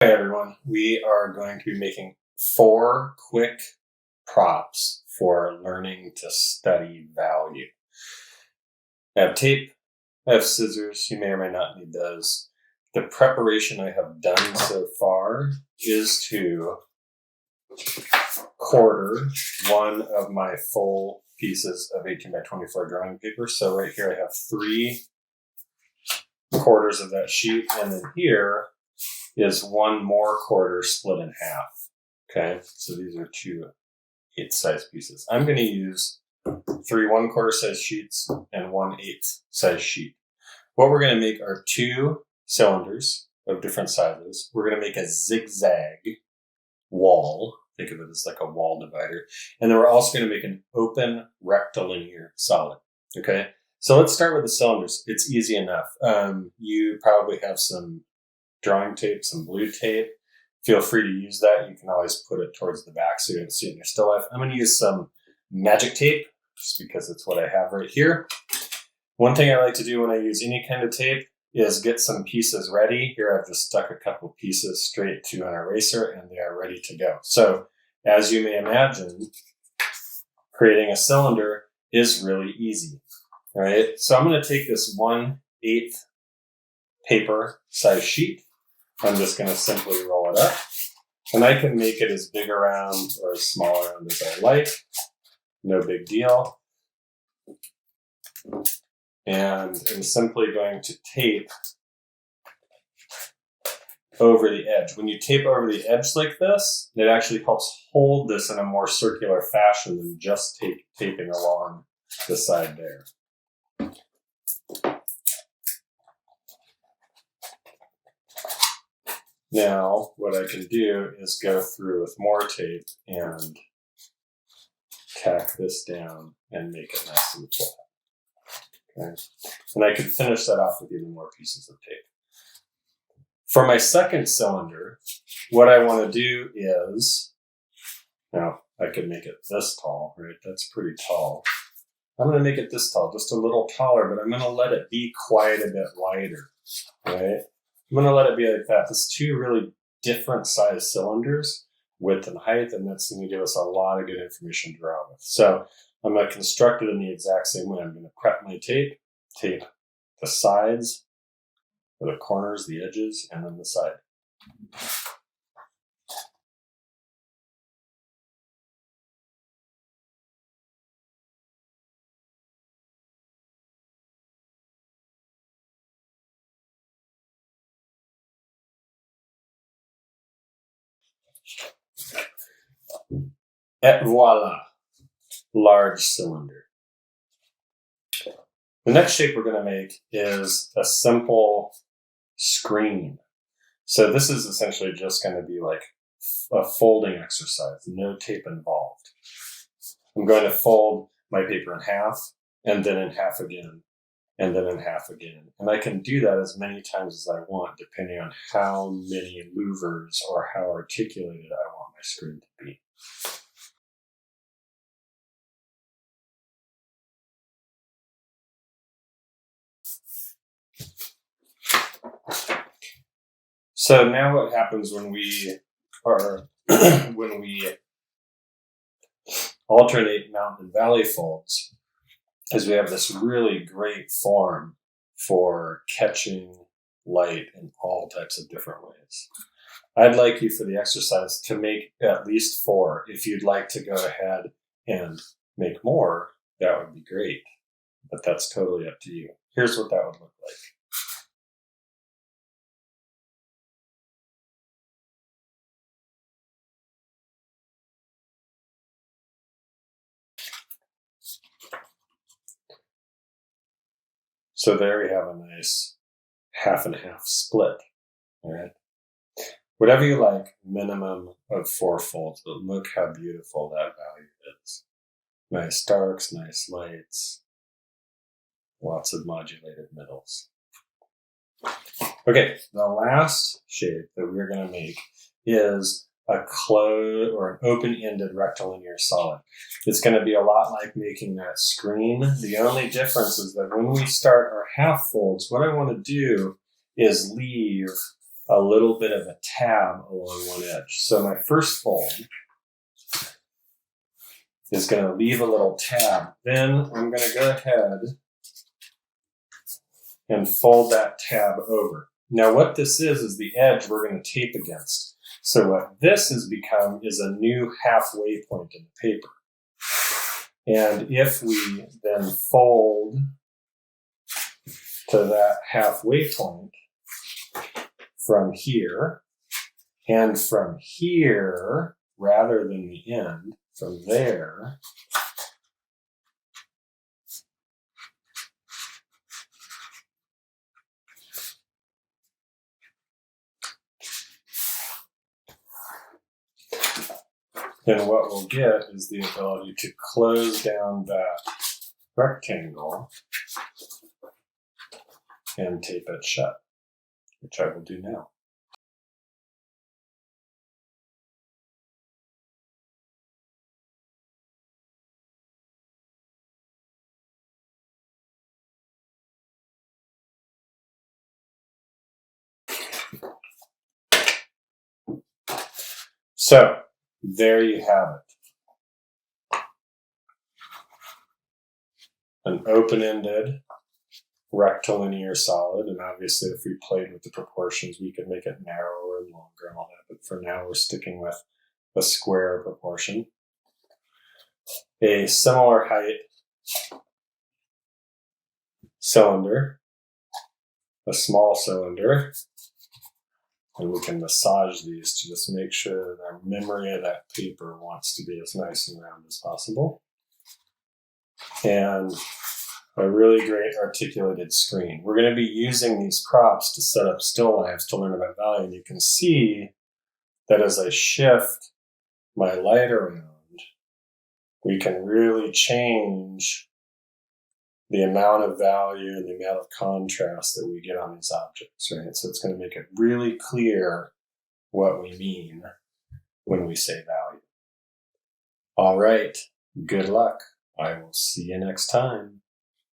Hey everyone, we are going to be making 4 quick props for learning to study value. I have tape, I have scissors, you may or may not need those. The preparation I have done so far is to quarter one of my full pieces of 18 by 24 drawing paper. So right here I have 3 quarters of that sheet, and then here is 1 more quarter split in half. Okay, so these are 2 8th-size pieces. I'm going to use 3 1/4 size sheets and 1 1/8 size sheet. What we're going to make are 2 cylinders of different sizes. We're going to make a zigzag wall. Think of it as like a wall divider. And then we're also going to make an open rectilinear solid. Okay, so let's start with the cylinders. It's easy enough. You probably have some drawing tape, some blue tape. Feel free to use that. You can always put it towards the back so you don't see it in your still life. I'm going to use some magic tape just because it's what I have right here. One thing I like to do when I use any kind of tape is get some pieces ready. Here I've just stuck a couple pieces straight to an eraser and they are ready to go. So as you may imagine, creating a cylinder is really easy. All right, so I'm going to take this 1/8 paper size sheet. I'm just going to simply roll it up, and I can make it as big around or as small around as I like. No big deal. And I'm simply going to tape over the edge. When you tape over the edge like this, it actually helps hold this in a more circular fashion than just taping along the side there. Now, what I can do is go through with more tape and tack this down and make it nice and flat. Okay. And I could finish that off with even more pieces of tape. For my second cylinder, what I want to do is, now I could make it this tall, right? That's pretty tall. I'm going to make it this tall, just a little taller, but I'm going to let it be quite a bit wider, right? I'm going to let it be like that. There's 2 really different size cylinders, width and height, and that's going to give us a lot of good information to draw with. So I'm going to construct it in the exact same way. I'm going to prep my tape the sides, the corners, the edges, and then the side. Et voila, large cylinder. The next shape we're going to make is a simple screen. So this is essentially just going to be like a folding exercise, no tape involved. I'm going to fold my paper in half, and then in half again, and then in half again. And I can do that as many times as I want, depending on how many louvres or how articulated I want my screen to be. So now what happens when we alternate mountain and valley folds is we have this really great form for catching light in all types of different ways. I'd like you for the exercise to make at least 4. If you'd like to go ahead and make more, that would be great, but that's totally up to you. Here's what that would look like. So there we have a nice half and half split. All right. Whatever you like, minimum of 4 folds, but look how beautiful that value is. Nice darks, nice lights, lots of modulated middles. Okay, the last shape that we're going to make is a closed or an open-ended rectilinear solid. It's going to be a lot like making that screen. The only difference is that when we start our half folds, what I want to do is leave a little bit of a tab along one edge. So my first fold is going to leave a little tab. Then I'm going to go ahead and fold that tab over. Now what this is the edge we're going to tape against. So what this has become is a new halfway point in the paper. And if we then fold to that halfway point from here, and from here, rather than the end, from there, then what we'll get is the ability to close down that rectangle and tape it shut, which I will do now. So there you have it. An open-ended rectilinear solid, and obviously if we played with the proportions we could make it narrower and longer and all that, but for now we're sticking with a square proportion. A similar height cylinder, a small cylinder, and we can massage these to just make sure that our memory of that paper wants to be as nice and round as possible. And a really great articulated screen. We're going to be using these props to set up still lives to learn about value, and you can see that as I shift my light around, we can really change the amount of value and the amount of contrast that we get on these objects, right? So it's going to make it really clear what we mean when we say value. All right, good luck. I will see you next time.